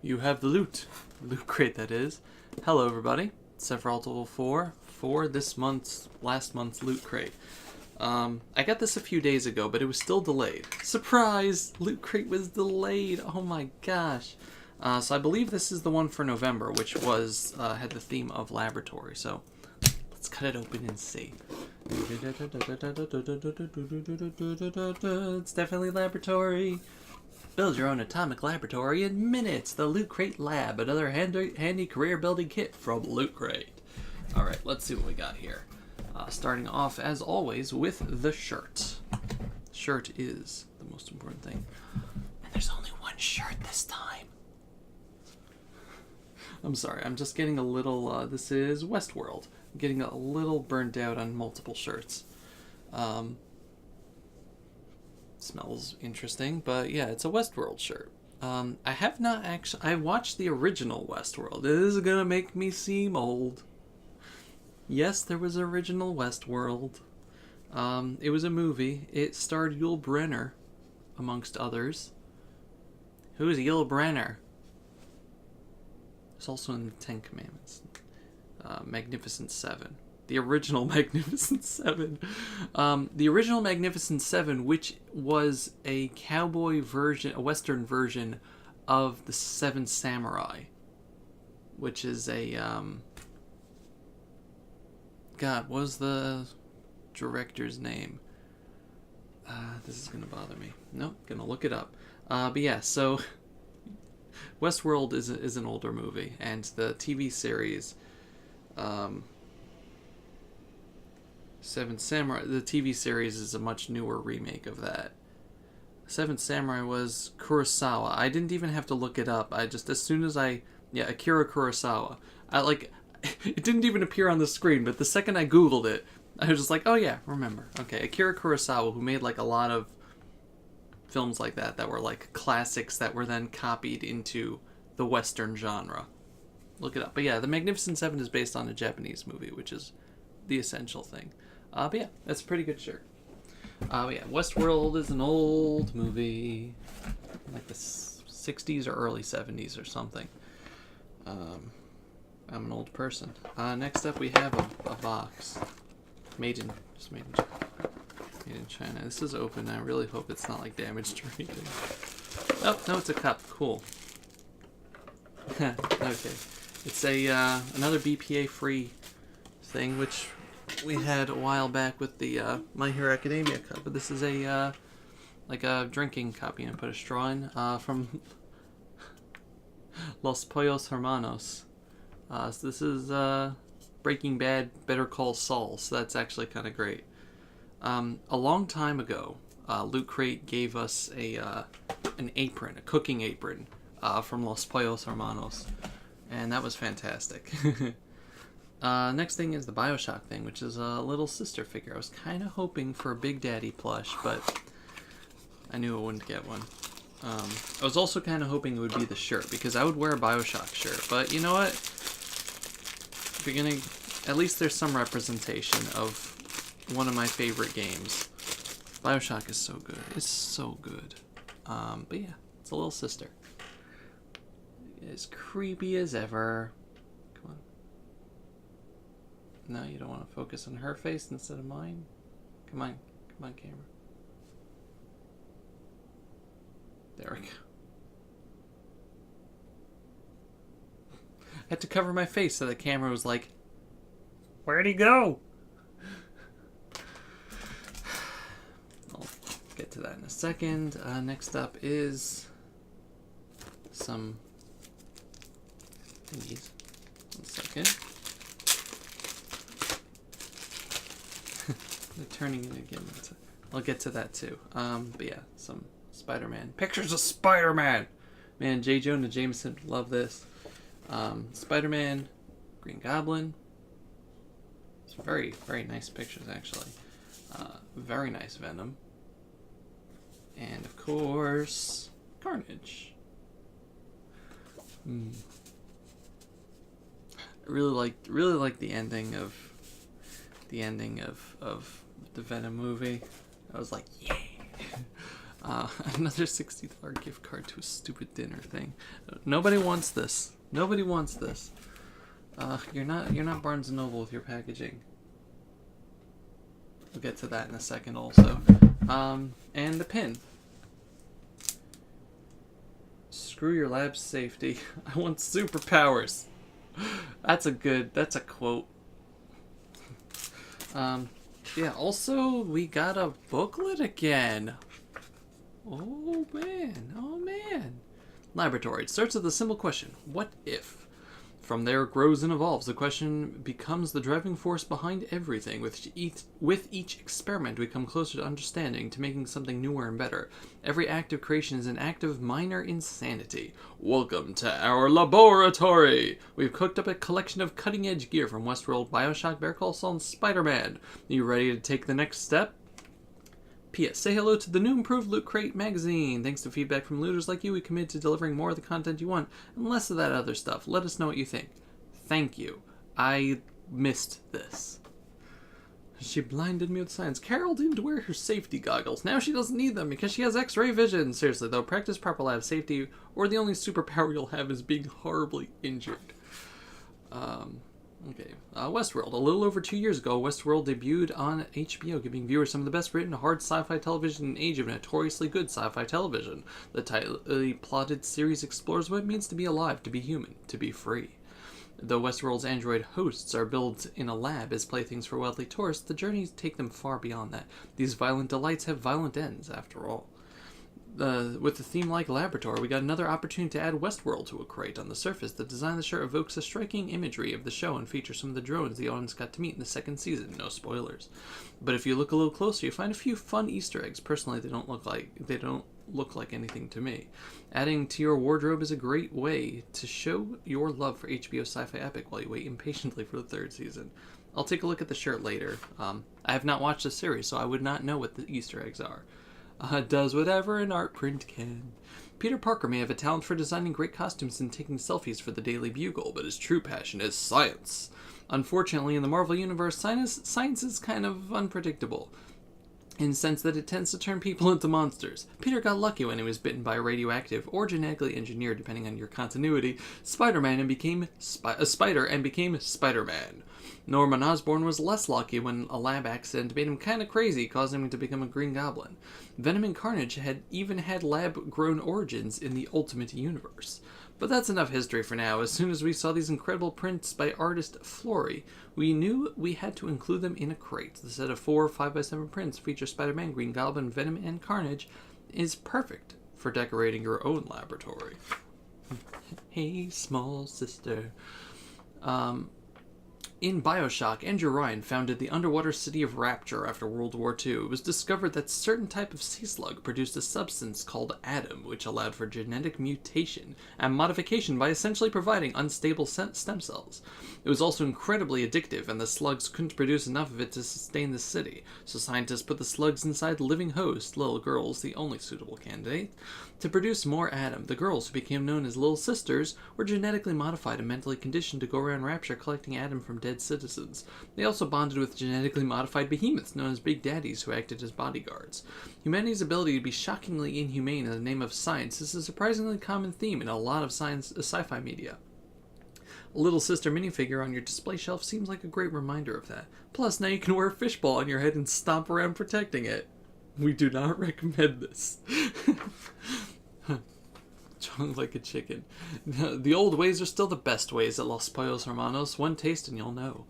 You have the loot. Loot crate, that is. Hello, everybody. Sephiroth4 for this last month's loot crate. I got this a few days ago, but it was still delayed. Surprise! Loot crate was delayed. Oh my gosh. So I believe this is the one for November, which was had the theme of laboratory. So let's cut it open and see. It's definitely laboratory. Build your own atomic laboratory in minutes. The Loot Crate Lab, another handy career building kit from Loot Crate. Alright, let's see what we got here. Starting off, as always, with the shirt. Shirt is the most important thing. And there's only one shirt this time. I'm sorry, I'm just getting a little, this is Westworld. I'm getting a little burnt out on multiple shirts. Smells interesting, but yeah, it's a Westworld shirt. I have not actually... I watched the original Westworld. This is gonna make me seem old. Yes, there was original Westworld. It was a movie. It starred Yul Brynner, amongst others. Who's Yul Brynner? It's also in the Ten Commandments. Magnificent Seven. The original Magnificent Seven. The original Magnificent Seven, which was a cowboy version, a Western version of the Seven Samurai. Which is a, God, what was the director's name? This is gonna bother me. Nope, gonna look it up. But yeah, so Westworld is an older movie, and the TV series, Seven Samurai, the TV series is a much newer remake of that. Seven Samurai was Kurosawa. I didn't even have to look it up. I just, as soon as Akira Kurosawa. It didn't even appear on the screen, but the second I Googled it, I was just like, oh yeah, remember. Okay, Akira Kurosawa, who made like a lot of films like that were like classics that were then copied into the Western genre. Look it up. But yeah, The Magnificent Seven is based on a Japanese movie, which is the essential thing. But yeah, that's a pretty good shirt. But yeah, Westworld is an old movie, like the 60s or early 70s or something. I'm an old person. Next up we have a box. Made in China. This is open. I really hope it's not like damaged or anything. Oh, no, it's a cup. Cool. Okay. It's another BPA free thing, which we had a while back with the My Hero Academia cup, but this is a like a drinking cup, you know, put a straw in, from Los Pollos Hermanos. So this is Breaking Bad, Better Call Saul, so that's actually kind of great. A long time ago, Loot Crate gave us an apron, a cooking apron, from Los Pollos Hermanos, and that was fantastic. Next thing is the Bioshock thing, which is a little sister figure. I was kind of hoping for a Big Daddy plush, but I knew I wouldn't get one. I was also kind of hoping it would be the shirt, because I would wear a Bioshock shirt, but you know what? If you're gonna... At least there's some representation of one of my favorite games. Bioshock is so good. It's so good. But yeah, it's a little sister. As creepy as ever. Come on. No, you don't want to focus on her face instead of mine? Come on, camera. There we go. I had to cover my face so the camera was like, where'd he go? I'll get to that in a second. Next up is some thingies. 1 second. They're turning it again. I'll get to that too. But yeah, some Spider-Man. Pictures of Spider-Man! Man, J. Jonah Jameson would love this. Spider-Man, Green Goblin. It's very, very nice pictures, actually. Very nice Venom. And, of course, Carnage. I really like the ending of the Venom movie. I was like, yay! Another $60 gift card to a stupid dinner thing. Nobody wants this. Nobody wants this. You're not Barnes & Noble with your packaging. We'll get to that in a second also. And the pin. Screw your lab's safety. I want superpowers. That's a quote. Yeah, also, we got a booklet again. Oh man. Laboratory. It starts with a simple question. What if? From there it grows and evolves. The question becomes the driving force behind everything. With each experiment, we come closer to understanding, to making something newer and better. Every act of creation is an act of minor insanity. Welcome to our laboratory! We've cooked up a collection of cutting-edge gear from Westworld, Bioshock, Better Call Saul, and Spider-Man. Are you ready to take the next step? P.S. Say hello to the new improved Loot Crate magazine. Thanks to feedback from looters like you, we commit to delivering more of the content you want and less of that other stuff. Let us know what you think. Thank you. I missed this. She blinded me with science. Carol didn't wear her safety goggles. Now she doesn't need them because she has X-ray vision. Seriously though, practice proper lab safety or the only superpower you'll have is being horribly injured. Okay. Westworld. A little over 2 years ago, Westworld debuted on HBO, giving viewers some of the best written hard sci-fi television in an age of notoriously good sci-fi television. The tightly plotted series explores what it means to be alive, to be human, to be free. Though Westworld's android hosts are built in a lab as playthings for wealthy tourists, the journeys take them far beyond that. These violent delights have violent ends, after all. With a theme like Laboratory, we got another opportunity to add Westworld to a crate. On the surface, the design of the shirt evokes a striking imagery of the show and features some of the drones the audience got to meet in the second season. No spoilers. But if you look a little closer, you find a few fun Easter eggs. Personally, they don't look like anything to me. Adding to your wardrobe is a great way to show your love for HBO sci-fi epic while you wait impatiently for the third season. I'll take a look at the shirt later. I have not watched the series, so I would not know what the Easter eggs are. Does whatever an art print can. Peter Parker may have a talent for designing great costumes and taking selfies for the Daily Bugle, but his true passion is science. Unfortunately, in the Marvel Universe, science is kind of unpredictable, in the sense that it tends to turn people into monsters. Peter got lucky when he was bitten by a radioactive, or genetically engineered, depending on your continuity, Spider-Man and became a spider and became Spider-Man. Norman Osborn was less lucky when a lab accident made him kind of crazy, causing him to become a Green Goblin. Venom and Carnage had even had lab-grown origins in the Ultimate Universe. But that's enough history for now. As soon as we saw these incredible prints by artist Flory, we knew we had to include them in a crate. The set of 4 5x7 prints feature Spider-Man, Green Goblin, Venom, and Carnage is perfect for decorating your own laboratory. Hey, small sister. In Bioshock, Andrew Ryan founded the underwater city of Rapture after World War II. It was discovered that certain type of sea slug produced a substance called Adam, which allowed for genetic mutation and modification by essentially providing unstable stem cells. It was also incredibly addictive, and the slugs couldn't produce enough of it to sustain the city, so scientists put the slugs inside living hosts, little girls, the only suitable candidate, to produce more Adam. The girls, who became known as Little Sisters, were genetically modified and mentally conditioned to go around Rapture collecting Adam from dead citizens. They also bonded with genetically modified behemoths known as Big Daddies, who acted as bodyguards. Humanity's ability to be shockingly inhumane in the name of science is a surprisingly common theme in a lot of sci-fi media. A Little Sister minifigure on your display shelf seems like a great reminder of that. Plus, now you can wear a fishbowl on your head and stomp around protecting it. We do not recommend this. Chunk like a chicken. The old ways are still the best ways at Los Pollos Hermanos. One taste and you'll know.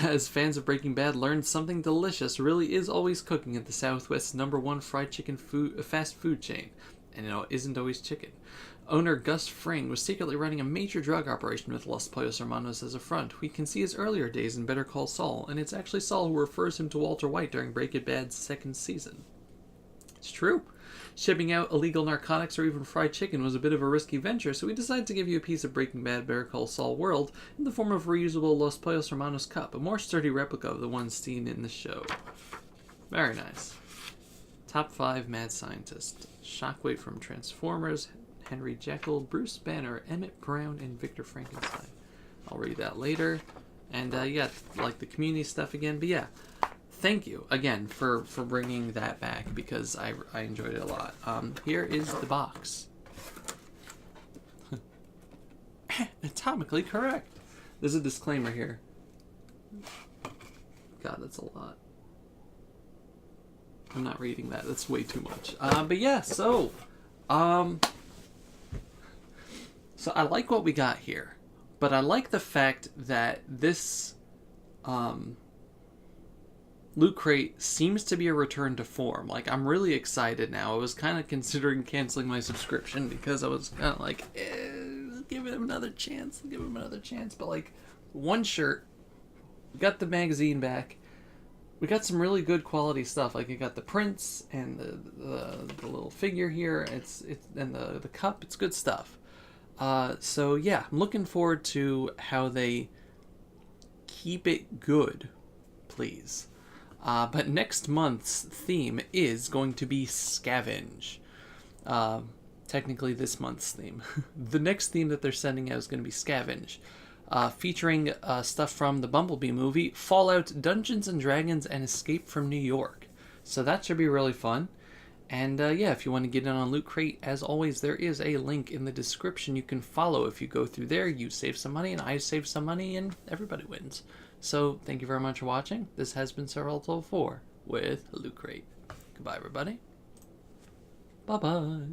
As fans of Breaking Bad learned, something delicious really is always cooking at the Southwest's #1 fried chicken fast food chain. And it isn't always chicken. Owner Gus Fring was secretly running a major drug operation with Los Pollos Hermanos as a front. We can see his earlier days in Better Call Saul, and it's actually Saul who refers him to Walter White during Breaking Bad's second season. It's true. Shipping out illegal narcotics or even fried chicken was a bit of a risky venture, so we decided to give you a piece of Breaking Bad Better Call Saul world in the form of a reusable Los Pollos Hermanos cup, a more sturdy replica of the one seen in the show. Very nice. Top 5 mad scientists. Shockwave from Transformers, Henry Jekyll, Bruce Banner, Emmett Brown, and Victor Frankenstein. I'll read that later. And yeah, like the community stuff again, but yeah. thank you again for bringing that back, because I enjoyed it a lot. Here is the box. Atomically correct. There's a disclaimer here. God, that's a lot. I'm not reading that. That's way too much. But yeah, so I like what we got here, but I like the fact that this Loot Crate seems to be a return to form. Like, I'm really excited now. I was kind of considering canceling my subscription because I was kind of like, give him another chance. Give him another chance. But like, one shirt, we got the magazine back. We got some really good quality stuff. Like, you got the prints and the little figure here. It's and the cup. It's good stuff. So yeah, I'm looking forward to how they keep it good, please. But next month's theme is going to be Scavenge. Technically this month's theme. The next theme that they're sending out is going to be Scavenge. Featuring stuff from the Bumblebee movie, Fallout, Dungeons and Dragons, and Escape from New York. So that should be really fun. And yeah, if you want to get in on Loot Crate, as always, there is a link in the description you can follow. If you go through there, you save some money, and I save some money, and everybody wins. So thank you very much for watching. This has been Sir Level 4 with Loot Crate. Goodbye, everybody. Bye-bye.